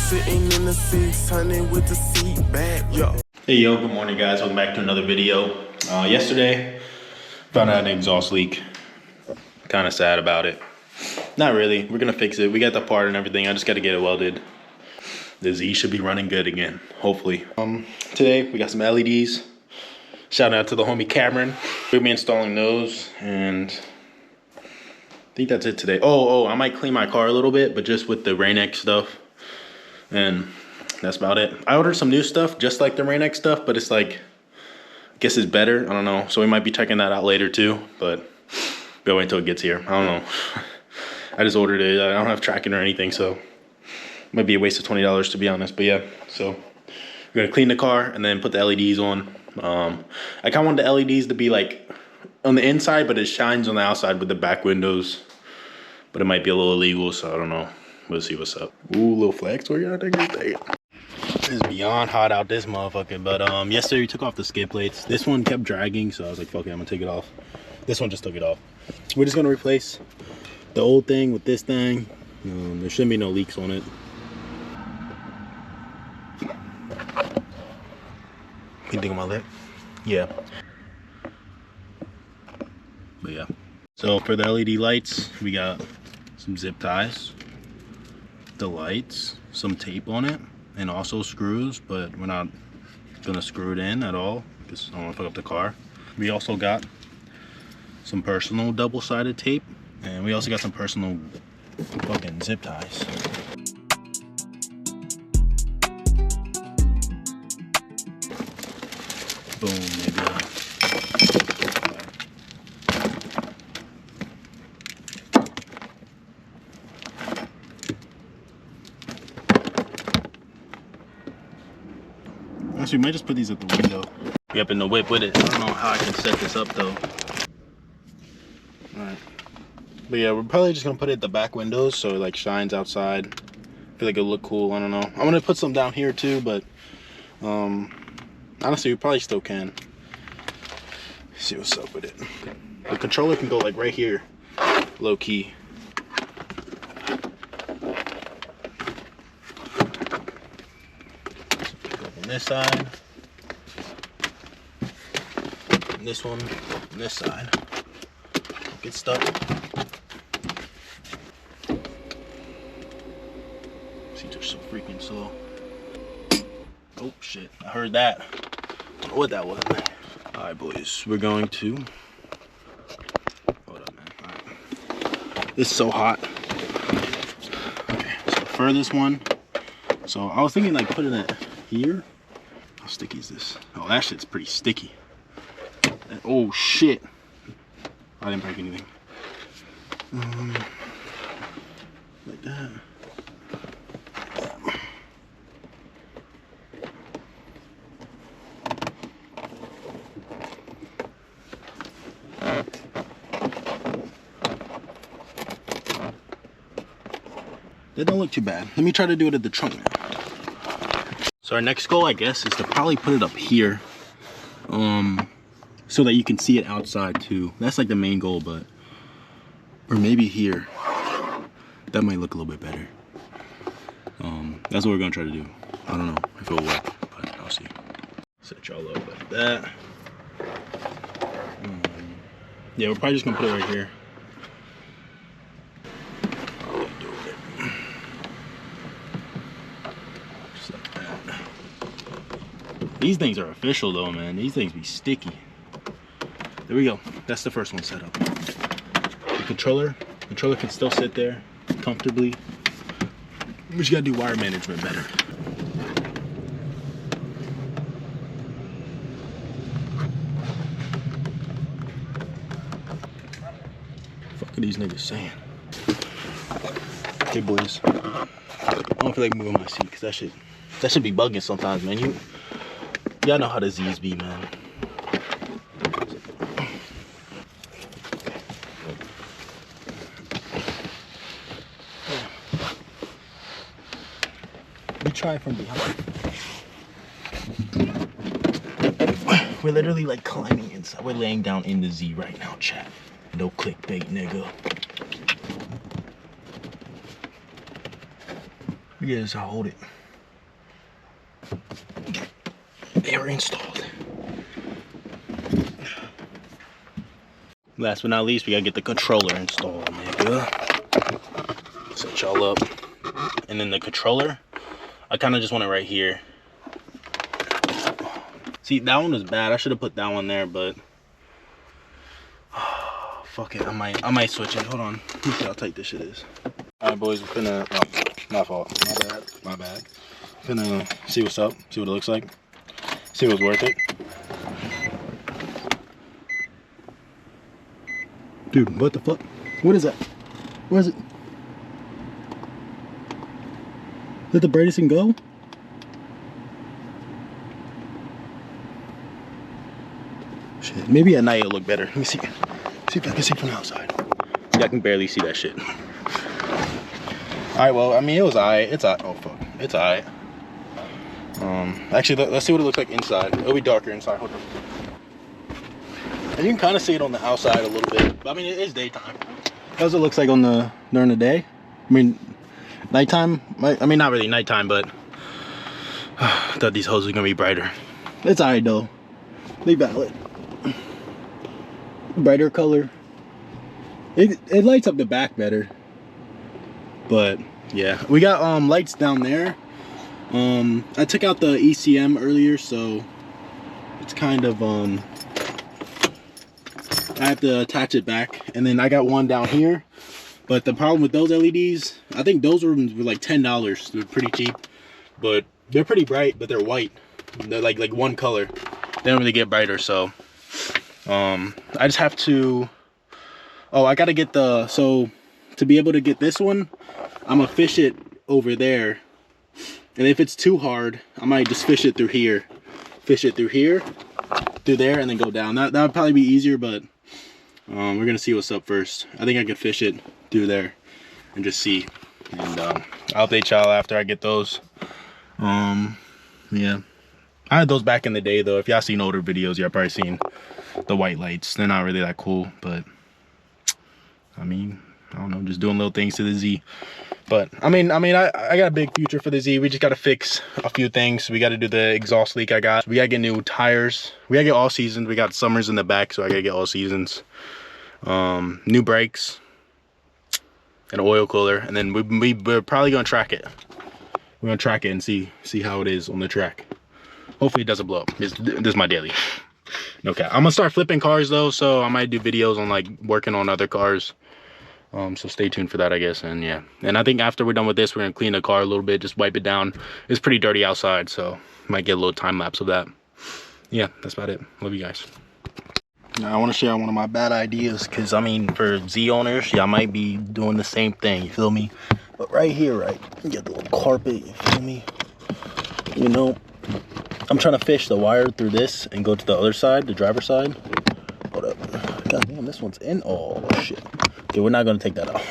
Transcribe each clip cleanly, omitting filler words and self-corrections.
Sitting in the 600 with the seat back. Yo. Hey yo, good morning guys. Welcome back to another video. Yesterday, found out an exhaust leak. Kind of sad about it. Not really. We're gonna fix it. We got the part and everything. I just got to get it welded. The Z should be running good again, hopefully. Today we got some LEDs. Shout out to the homie Cameron. We'll be installing those, and I think that's it today. I might clean my car a little bit, but just with the Rain-X stuff, and that's about it. I ordered some new stuff, just like the Rain-X stuff, but it's like, I guess it's better. I don't know. So we might be checking that out later too, but we'll wait until it gets here. I don't know. I just ordered it. I don't have tracking or anything, so it might be a waste of $20 to be honest. But yeah, so we're gonna clean the car and then put the LEDs on. I kind of want the LEDs to be like on the inside, but it shines on the outside with the back windows. But it might be a little illegal, so I don't know. We'll see what's up. Ooh, little flex. Where y'all think it? It's beyond hot out this motherfucker. But yesterday we took off the skid plates. This one kept dragging, so I was like, fuck it, I'm gonna take it off. This one just took it off. We're just gonna replace the old thing with this thing. There shouldn't be no leaks on it. Anything on my lip? Yeah. But yeah. So for the LED lights, we got some zip ties, the lights, some tape on it, and also screws, but we're not gonna screw it in at all because I don't want to fuck up the car. We also got some personal double-sided tape, and we also got some personal fucking zip ties. Boom, maybe. Actually, we might just put these at the window. We up in the whip with it. I don't know how I can set this up though. Alright. But yeah, we're probably just gonna put it at the back windows so it like shines outside. I feel like it'll look cool. I don't know. I'm gonna put some down here too, but honestly, we probably still can. Let's see what's up with it. The controller can go like right here, low key. On this side, and this one on this side. Get stuck. These are so freaking slow. Oh shit, I heard that. I don't know what that was, man. Alright boys, we're going to, hold up man, alright. This is so hot. Okay, so the furthest one. So I was thinking like putting it here. How sticky is this? Oh, that shit's pretty sticky. Oh shit. I didn't break anything. Like that. That don't look too bad. Let me try to do it at the trunk now. So our next goal, I guess, is to probably put it up here, so that you can see it outside too. That's like the main goal, but or maybe here. That might look a little bit better. That's what we're gonna try to do. I don't know if it'll work, but I'll see. Set y'all up like that. Yeah, we're probably just gonna put it right here. These things are official though, man. These things be sticky. There we go. That's the first one set up. The controller can still sit there comfortably. We just gotta do wire management better. Fuck are these niggas saying? Okay, boys. I don't feel like moving my seat because that should be bugging sometimes, man. Y'all know how the Z's be, man. We try from behind. We're literally like climbing inside. We're laying down in the Z right now, chat. No clickbait, nigga. Yes, I'll hold it. They were installed. Last but not least, we gotta get the controller installed, nigga. Set y'all up. And then the controller, I kind of just want it right here. See, that one was bad. I should have put that one there, but fuck it. I might switch it. Hold on. Let me see how tight this shit is. All right, boys. We're finna. Oh, my fault. My bad. Finna see what's up. See what it looks like. See what's worth it. Dude, what the fuck? What is that? Where is it? Let the brightest thing go? Shit, maybe at night it'll look better. Let me see. See if I can see from the outside. Yeah, I can barely see that shit. Alright, well, I mean, it was alright. It's alright. Oh, fuck. It's alright. Actually, let's see what it looks like inside. It'll be darker inside. Hold on. And you can kind of see it on the outside a little bit. But, I mean, it is daytime. That's what it looks like on during the day. I mean, nighttime. I mean, not really nighttime, but I thought these hoses were gonna be brighter. It's alright though. They valid. Brighter color. It lights up the back better. But yeah, we got lights down there. I took out the ECM earlier, so it's kind of I have to attach it back, and then I got one down here. But the problem with those LEDs, I think those were like $10. They're pretty cheap, but they're pretty bright, but they're white. They're like one color. They don't really get brighter, so I just have to, I gotta get so to be able to get this one, I'm gonna fish it over there. And if it's too hard, I might just fish it through here. Fish it through here, through there, and then go down. That would probably be easier, but we're gonna see what's up first. I think I can fish it through there and just see. And I'll update y'all after I get those. Yeah. I had those back in the day though. If y'all seen older videos, y'all probably seen the white lights. They're not really that cool, but I mean, I don't know, just doing little things to the Z. But I mean, I got a big future for the Z. We just got to fix a few things. We got to do the exhaust leak we got to get new tires. We got to get all seasons. We got summers in the back, so I got to get all seasons. New brakes, an oil cooler, and then we're probably going to track it. We're going to track it and see how it is on the track. Hopefully it doesn't blow up. This is my daily. Okay, I'm going to start flipping cars though, so I might do videos on like working on other cars. So stay tuned for that, I guess. And yeah, and I think after we're done with this, we're gonna clean the car a little bit, just wipe it down. It's pretty dirty outside, so might get a little time lapse of that. Yeah, that's about it. Love you guys. Now I want to share one of my bad ideas, because I mean, for Z owners, y'all might be doing the same thing, you feel me? But right here, right, you get the little carpet, you feel me? You know, I'm trying to fish the wire through this and go to the other side, the driver's side. Hold up. God damn, this one's in. Oh shit. Okay, we're not gonna take that out.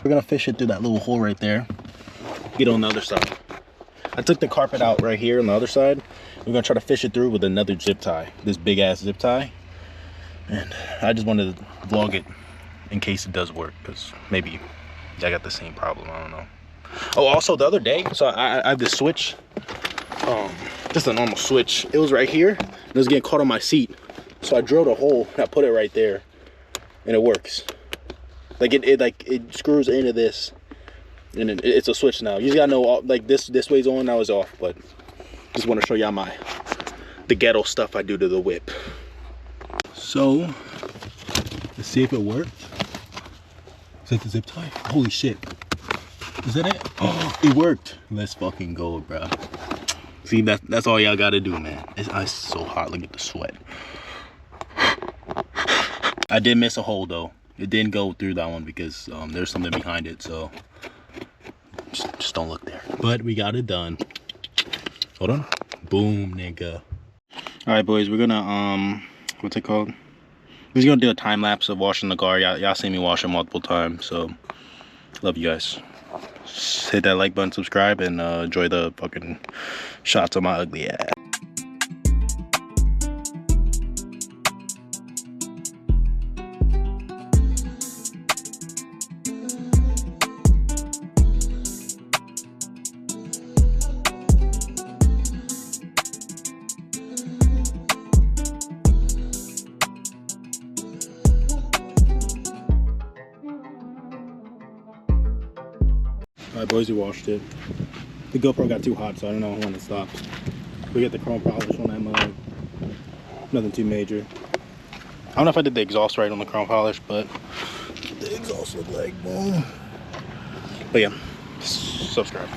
We're gonna fish it through that little hole right there. Get on the other side. I took the carpet out right here on the other side. We're gonna try to fish it through with another zip tie. This big ass zip tie. And I just wanted to vlog it in case it does work, because maybe I got the same problem. I don't know. Oh, also the other day, so I have this switch. Just a normal switch. It was right here. And it was getting caught on my seat. So I drilled a hole and I put it right there, and it works. Like it screws into this, and it's a switch now. You just gotta know, like this way's on, now it's off. But just want to show y'all the ghetto stuff I do to the whip. So let's see if it worked. Is that the zip tie? Holy shit! Is that it? Oh, it worked. Let's fucking go, bro. See, that's all y'all gotta do, man. It's so hot. Look at the sweat. I did miss a hole though. It didn't go through that one because there's something behind it, so just don't look there. But we got it done. Hold on. Boom, nigga. All right, boys, we're gonna what's it called? We're just gonna do a time lapse of washing the car. Y'all seen me wash it multiple times, so love you guys. Just hit that like button, subscribe, and enjoy the fucking shots of my ugly ass. Royce washed it. The GoPro got too hot, so I don't know when it stopped. We get the chrome polish on that mug. Nothing too major. I don't know if I did the exhaust right on the chrome polish, but the exhaust looked like boom. But yeah, subscribe.